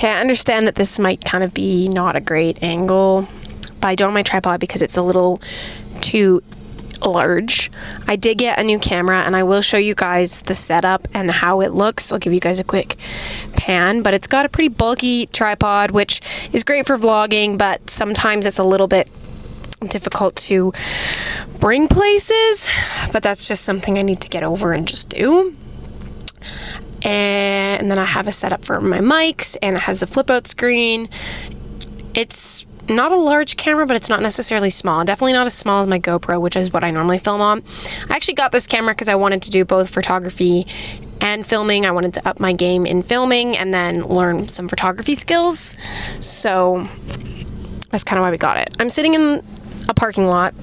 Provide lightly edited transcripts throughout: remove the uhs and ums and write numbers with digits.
Okay, I understand that this might kind of be not a great angle, but I don't have my tripod because it's a little too large. I did get a new camera, and I will show you guys the setup and how it looks. I'll give you guys a quick pan, but it's got a pretty bulky tripod, which is great for vlogging, but sometimes it's a little bit difficult to bring places, but that's just something I need to get over and just do. And then I have a setup for my mics, and it has the flip out screen. It's not a large camera, but it's not necessarily small. Definitely not as small as my GoPro, which is what I normally film on. I actually got this camera because I wanted to do both photography and filming. I wanted to up my game in filming and then learn some photography skills. So that's kind of why we got it. I'm sitting in a parking lot.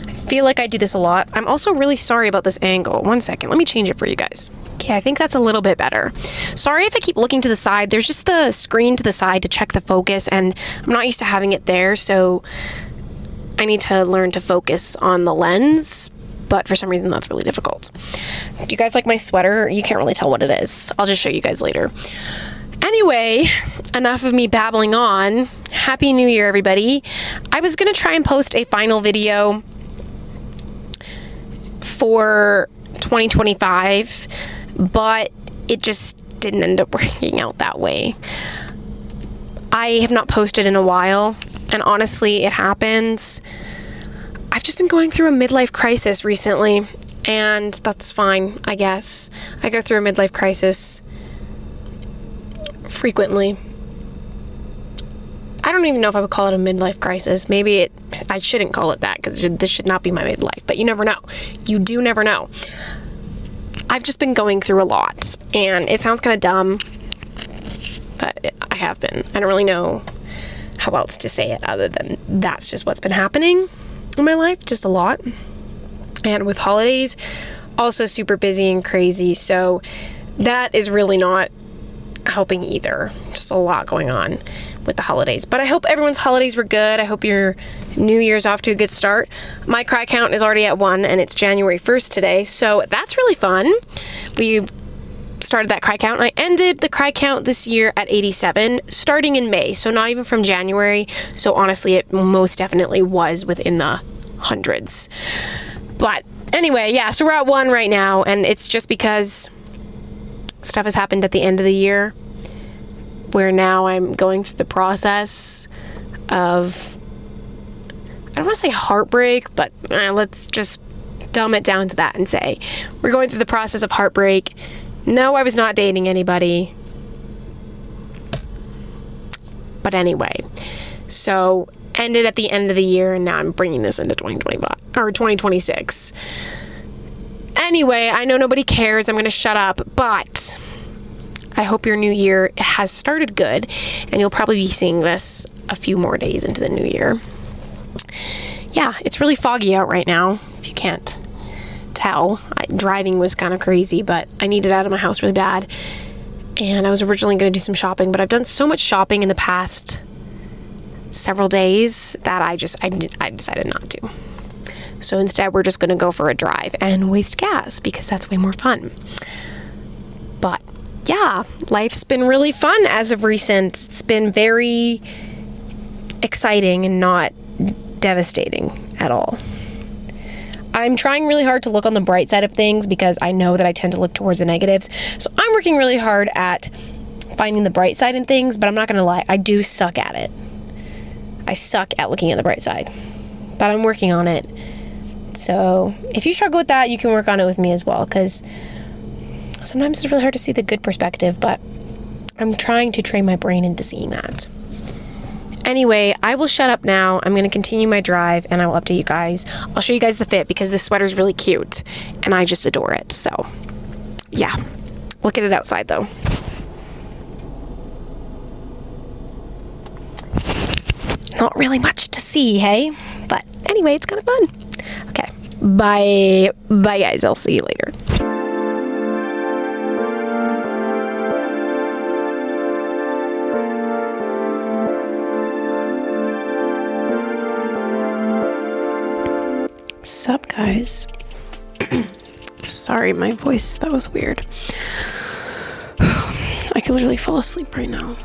I feel like I do this a lot. I'm also really sorry about this angle. One second, let me change it for you guys. Okay, I think that's a little bit better. Sorry if I keep looking to the side. There's just the screen to the side to check the focus, and I'm not used to having it there, so I need to learn to focus on the lens, but for some reason that's really difficult. Do you guys like my sweater? You can't really tell what it is. I'll just show you guys later. Anyway, enough of me babbling on. Happy New Year, everybody. I was going to try and post a final video for 2025, but it just didn't end up working out that way. I have not posted in a while, and honestly, it happens. I've just been going through a midlife crisis recently, and that's fine, I guess. I go through a midlife crisis frequently. I don't even know if I would call it a midlife crisis. Maybe I shouldn't call it that, because this should not be my midlife, but you never know. You do never know. I've just been going through a lot, and it sounds kind of dumb, but I have been. I don't really know how else to say it other than that's just what's been happening in my life, just a lot. And with holidays, also super busy and crazy, so that is really not helping either. Just a lot going on with the holidays. But I hope everyone's holidays were good. I hope your New Year's off to a good start. My cry count is already at 1, and it's January 1st today, so that's really fun. We started that cry count, and I ended the cry count this year at 87, starting in May, so not even from January. So honestly, it most definitely was within the hundreds. But anyway, yeah, so we're at 1 right now, and it's just because stuff has happened at the end of the year, where now I'm going through the process of, I don't want to say heartbreak, but let's just dumb it down to that and say we're going through the process of heartbreak. No, I was not dating anybody. But anyway, so ended at the end of the year, and now I'm bringing this into 2025 or 2026. Anyway, I know nobody cares. I'm going to shut up, but I hope your new year has started good, and you'll probably be seeing this a few more days into the new year. Yeah, it's really foggy out right now, if you can't tell. Driving was kind of crazy, but I needed out of my house really bad, and I was originally going to do some shopping, but I've done so much shopping in the past several days that I decided not to. So instead, we're just going to go for a drive and waste gas, because that's way more fun. But yeah, life's been really fun as of recent. It's been very exciting and not devastating at all. I'm trying really hard to look on the bright side of things, because I know that I tend to look towards the negatives. So I'm working really hard at finding the bright side in things, but I'm not going to lie, I do suck at it. I suck at looking at the bright side, but I'm working on it. So if you struggle with that, you can work on it with me as well, because sometimes it's really hard to see the good perspective, but I'm trying to train my brain into seeing that. Anyway, I will shut up now. I'm going to continue my drive, and I will update you guys. I'll show you guys the fit, because this sweater is really cute, and I just adore it. So, yeah. Look at it outside, though. Not really much to see, hey? But anyway, it's kind of fun. Okay. Bye. Bye, guys. I'll see you later. Sup, guys? Sorry, my voice, that was weird. I could literally fall asleep right now.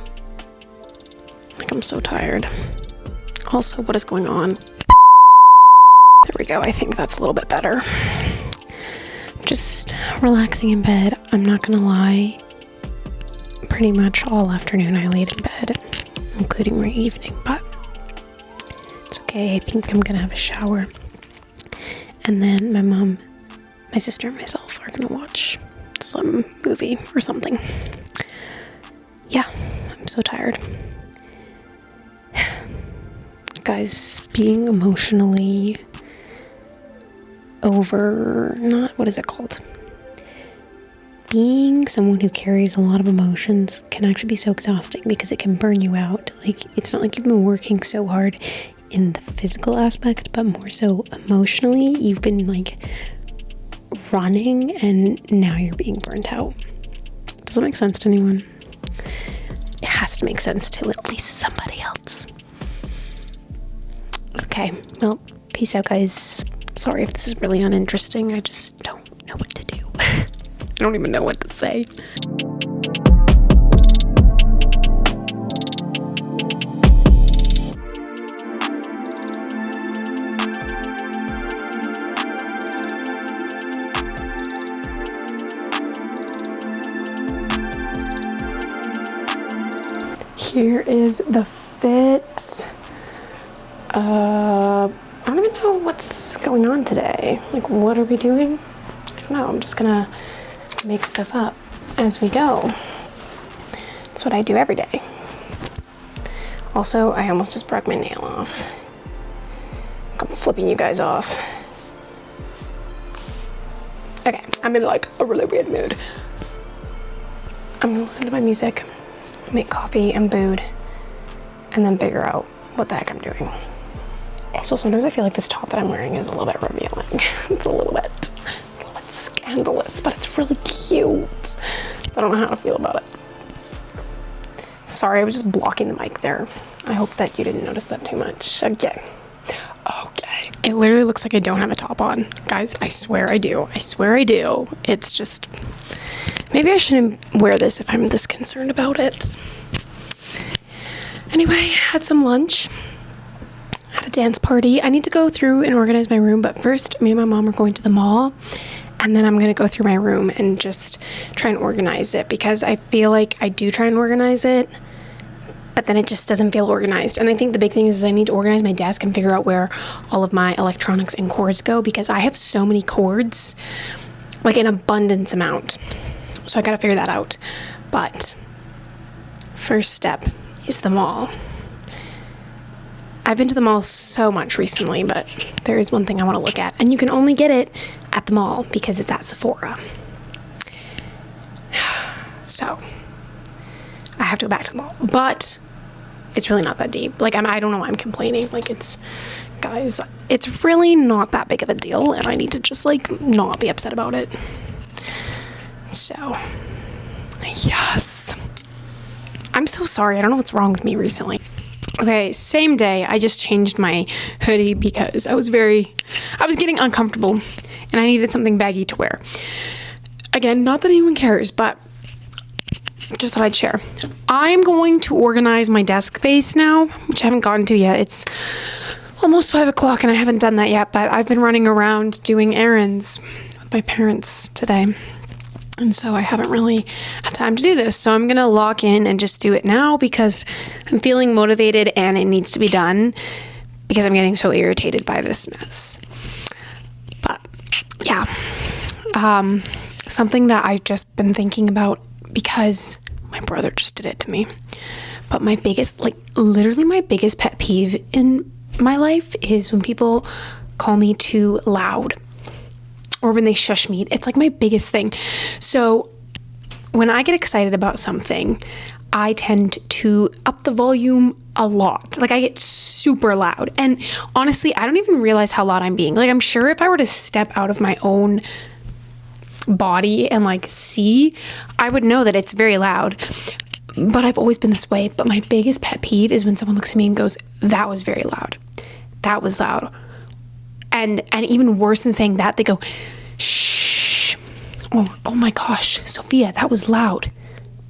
Like, I'm so tired. Also, what is going on? There we go. I think that's a little bit better. Just relaxing in bed. I'm not gonna lie. Pretty much all afternoon I laid in bed, including my evening, but it's okay. I think I'm gonna have a shower. And then my mom, my sister, and myself are gonna watch some movie or something. Yeah, I'm so tired. Guys, being emotionally what is it called? Being someone who carries a lot of emotions can actually be so exhausting because it can burn you out. Like, it's not like you've been working so hard in the physical aspect, but more so emotionally. You've been like running and now you're being burnt out. Does that make sense to anyone? It has to make sense to at least somebody else. Okay, well, peace out, guys. Sorry if this is really uninteresting. I just don't know what to do. I don't even know what to say. Here is the fit. I don't even know what's going on today. Like, what are we doing? I don't know. I'm just gonna make stuff up as we go. That's what I do every day. Also, I almost just broke my nail off. I'm flipping you guys off. Okay, I'm in like a really weird mood. I'm gonna listen to my music, make coffee and food, and then figure out what the heck I'm doing. Also, sometimes I feel like this top that I'm wearing is a little bit revealing. It's a little bit scandalous, but it's really cute. So I don't know how to feel about it. Sorry, I was just blocking the mic there. I hope that you didn't notice that too much. Okay. It literally looks like I don't have a top on. Guys, I swear I do. I swear I do. It's just, maybe I shouldn't wear this if I'm this concerned about it. Anyway, had some lunch. Had a dance party. I need to go through and organize my room, but first me and my mom are going to the mall, and then I'm going to go through my room and just try and organize it, because I feel like I do try and organize it, but then it just doesn't feel organized. And I think the big thing is I need to organize my desk and figure out where all of my electronics and cords go, because I have so many cords, like an abundance amount. So I got to figure that out. But first step is the mall. I've been to the mall so much recently, but there is one thing I want to look at, and you can only get it at the mall because it's at Sephora. So I have to go back to the mall, but it's really not that deep. Like, I don't know why I'm complaining. Like, guys, it's really not that big of a deal, and I need to just like not be upset about it. So yes, I'm so sorry. I don't know what's wrong with me recently. Okay, same day, I just changed my hoodie because I was getting uncomfortable and I needed something baggy to wear. Again, not that anyone cares, but just thought I'd share. I'm going to organize my desk space now, which I haven't gotten to yet. It's almost 5 o'clock and I haven't done that yet, but I've been running around doing errands with my parents today. And so I haven't really had time to do this. So I'm going to lock in and just do it now because I'm feeling motivated and it needs to be done because I'm getting so irritated by this mess. But yeah, something that I've just been thinking about because my brother just did it to me. But my biggest, literally my biggest pet peeve in my life is when people call me too loud. Or when they shush me. It's like my biggest thing. So when I get excited about something, I tend to up the volume a lot. Like, I get super loud. And honestly, I don't even realize how loud I'm being. Like, I'm sure if I were to step out of my own body and see, I would know that it's very loud. But I've always been this way. But my biggest pet peeve is when someone looks at me and goes, "That was very loud. That was loud." And even worse than saying that, they go, "Shh. Oh my gosh, Sophia, that was loud.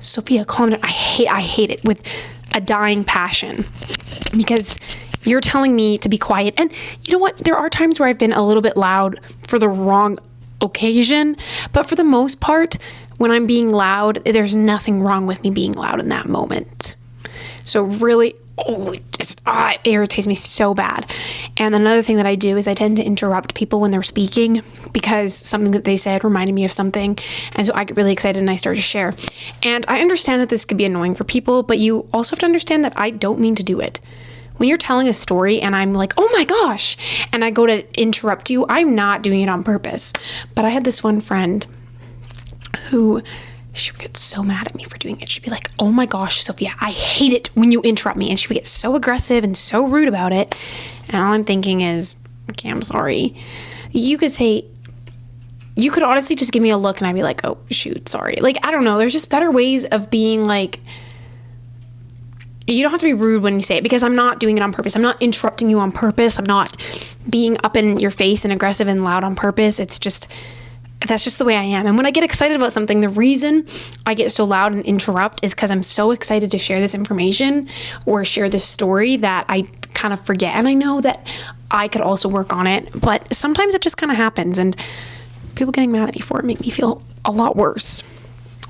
Sophia, calm down." I hate it. a dying passion because you're telling me to be quiet. And you know what? There are times where I've been a little bit loud for the wrong occasion, but for the most part, when I'm being loud, there's nothing wrong with me being loud in that moment. So really, it irritates me so bad. And another thing that I do is I tend to interrupt people when they're speaking because something that they said reminded me of something. And so I get really excited and I start to share. And I understand that this could be annoying for people, but you also have to understand that I don't mean to do it. When you're telling a story and I'm like, oh my gosh, and I go to interrupt you, I'm not doing it on purpose. But I had this one friend who, she would get so mad at me for doing it. She'd be like, oh my gosh, Sophia, I hate it when you interrupt me. And she would get so aggressive and so rude about it. And all I'm thinking is, okay, I'm sorry. You could honestly just give me a look and I'd be like, oh shoot, sorry. Like, I don't know. There's just better ways of being like, you don't have to be rude when you say it because I'm not doing it on purpose. I'm not interrupting you on purpose. I'm not being up in your face and aggressive and loud on purpose. It's just, that's just the way I am. And when I get excited about something, the reason I get so loud and interrupt is because I'm so excited to share this information or share this story that I kind of forget. And I know that I could also work on it, but sometimes it just kind of happens and people getting mad at me for it make me feel a lot worse.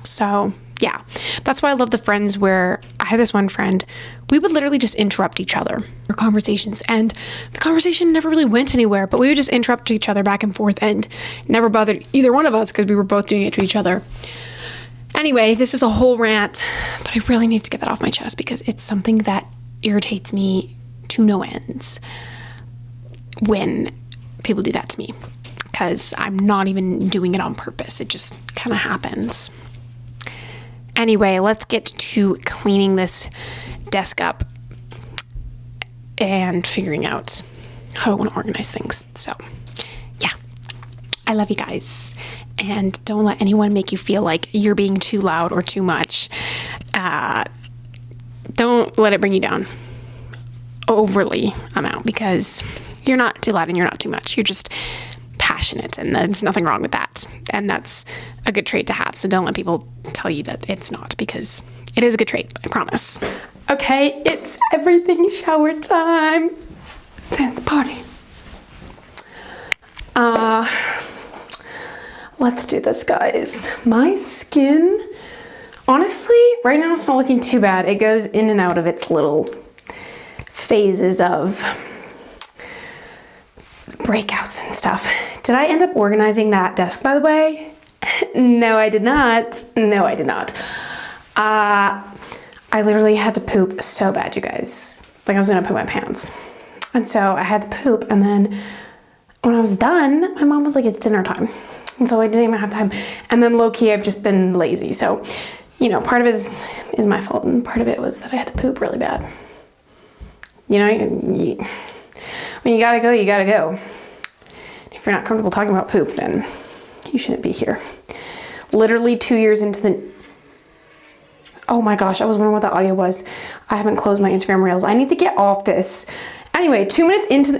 So yeah, that's why I love the friends where I had this one friend, we would literally just interrupt each other or conversations, and the conversation never really went anywhere, but we would just interrupt each other back and forth and never bothered either one of us because we were both doing it to each other. Anyway, this is a whole rant, but I really need to get that off my chest because it's something that irritates me to no ends when people do that to me because I'm not even doing it on purpose. It just kind of happens. Anyway, let's get to cleaning this desk up and figuring out how I want to organize things. So, yeah, I love you guys. And don't let anyone make you feel like you're being too loud or too much. Don't let it bring you down overly amount because you're not too loud and you're not too much. You're just passionate, and there's nothing wrong with that. And that's a good trait to have. So don't let people tell you that it's not, because it is a good trait, I promise. Okay, it's everything shower time. Dance party. Let's do this, guys. My skin, honestly, right now it's not looking too bad. It goes in and out of its little phases of breakouts and stuff. Did I end up organizing that desk, by the way? No, I did not. No, I did not. I literally had to poop so bad, you guys. Like I was gonna poop my pants. And so I had to poop, and then when I was done, my mom was like, it's dinner time. And so I didn't even have time. And then low-key, I've just been lazy. So, you know, part of it is my fault, and part of it was that I had to poop really bad. You know, when you gotta go, you gotta go. If you're not comfortable talking about poop, then you shouldn't be here. Literally 2 years into the... Oh my gosh, I was wondering what the audio was. I haven't closed my Instagram Reels. I need to get off this. Anyway, 2 minutes into the...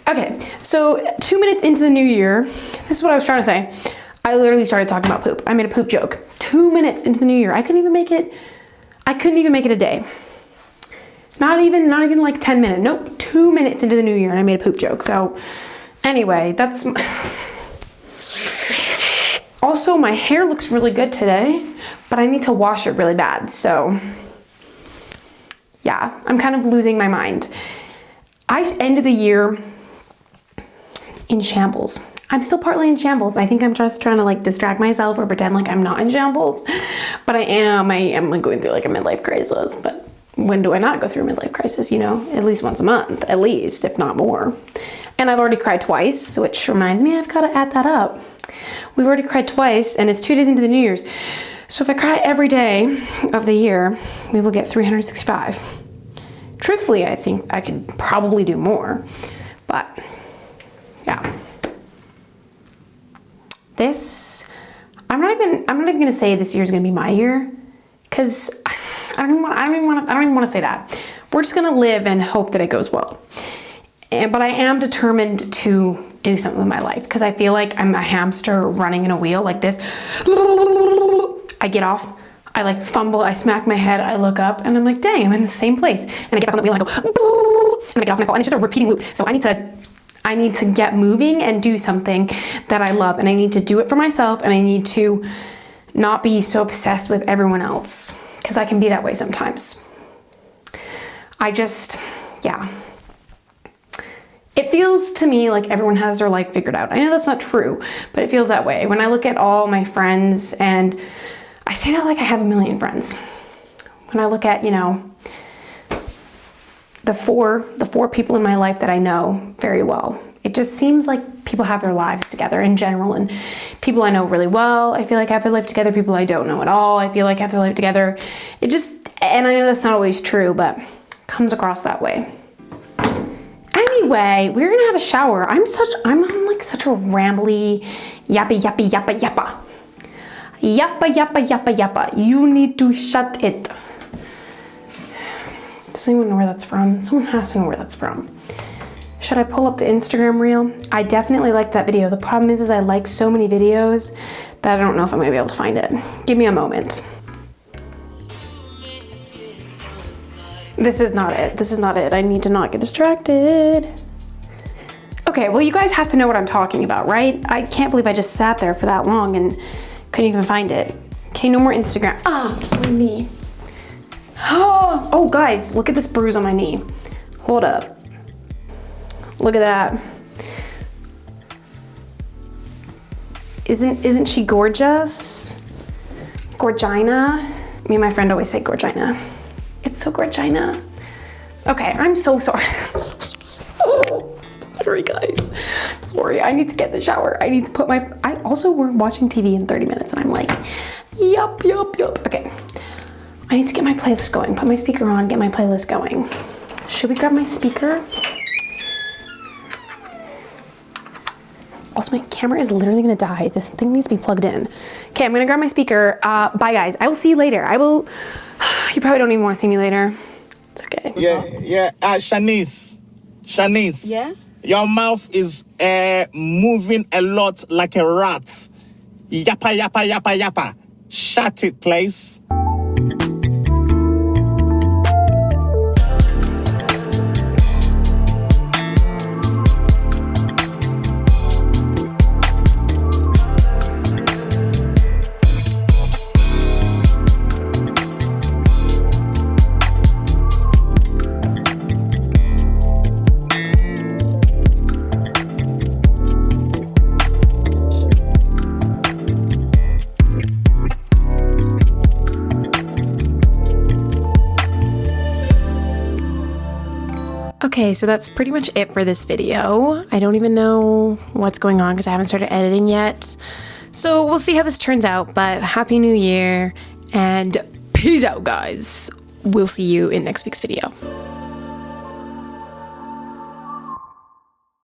Okay, so 2 minutes into the new year, this is what I was trying to say. I literally started talking about poop. I made a poop joke. 2 minutes into the new year. I couldn't even make it a day. Not even like 10 minutes. Nope, 2 minutes into the new year and I made a poop joke. So anyway, that's... Also, my hair looks really good today, but I need to wash it really bad. So yeah, I'm kind of losing my mind. I ended the year in shambles. I'm still partly in shambles. I think I'm just trying to like distract myself or pretend like I'm not in shambles, but I am like going through like a midlife crisis. But when do I not go through a midlife crisis? You know, at least once a month, at least, if not more. And I've already cried twice, which reminds me I've got to add that up. We've already cried twice, and it's 2 days into the New Year's. So if I cry every day of the year, we will get 365. Truthfully, I think I could probably do more, but yeah. I'm not even gonna say this year's gonna be my year, because I don't even want to say that. We're just gonna live and hope that it goes well. but I am determined to do something with my life because I feel like I'm a hamster running in a wheel like this. I get off, I like fumble, I smack my head, I look up, and I'm like, dang, I'm in the same place. And I get back on the wheel and I go, and I get off and I fall, and it's just a repeating loop. So I need to get moving and do something that I love, and I need to do it for myself, and I need to not be so obsessed with everyone else because I can be that way sometimes. Yeah. It feels to me like everyone has their life figured out. I know that's not true, but it feels that way. When I look at all my friends, and I say that like I have a million friends. When I look at, the four people in my life that I know very well, it just seems like people have their lives together in general, and people I know really well, I feel like have their life together. People I don't know at all, I feel like have their life together. And I know that's not always true, but it comes across that way. Anyway, we're gonna have a shower. I'm on like such a rambly, yappa. Yappa. You need to shut it. Does anyone know where that's from? Someone has to know where that's from. Should I pull up the Instagram reel? I definitely liked that video. The problem is I like so many videos that I don't know if I'm gonna be able to find it. Give me a moment. This is not it. I need to not get distracted. Okay, well, you guys have to know what I'm talking about, right? I can't believe I just sat there for that long and couldn't even find it. Okay, no more Instagram. My knee. Oh, guys, look at this bruise on my knee. Hold up. Look at that. Isn't she gorgeous? Gorgina? Me and my friend always say Gorgina. It's so Gorgina. Okay, I'm so sorry. I'm so sorry. Sorry, guys. I'm sorry. I need to get in the shower. I need to put we're watching TV in 30 minutes, and I'm like, yup. Okay. I need to get my playlist going. Put my speaker on, get my playlist going. Should we grab my speaker? Also, my camera is literally gonna die. This thing needs to be plugged in. Okay, I'm gonna grab my speaker. Bye, guys. I will see you later. You probably don't even want to see me later. It's okay. Yeah. Shanice. Yeah? Your mouth is moving a lot like a rat. Yappa. Shut it, please. Okay, so that's pretty much it for this video. I don't even know what's going on because I haven't started editing yet. So we'll see how this turns out, but Happy New Year and peace out, guys. We'll see you in next week's video.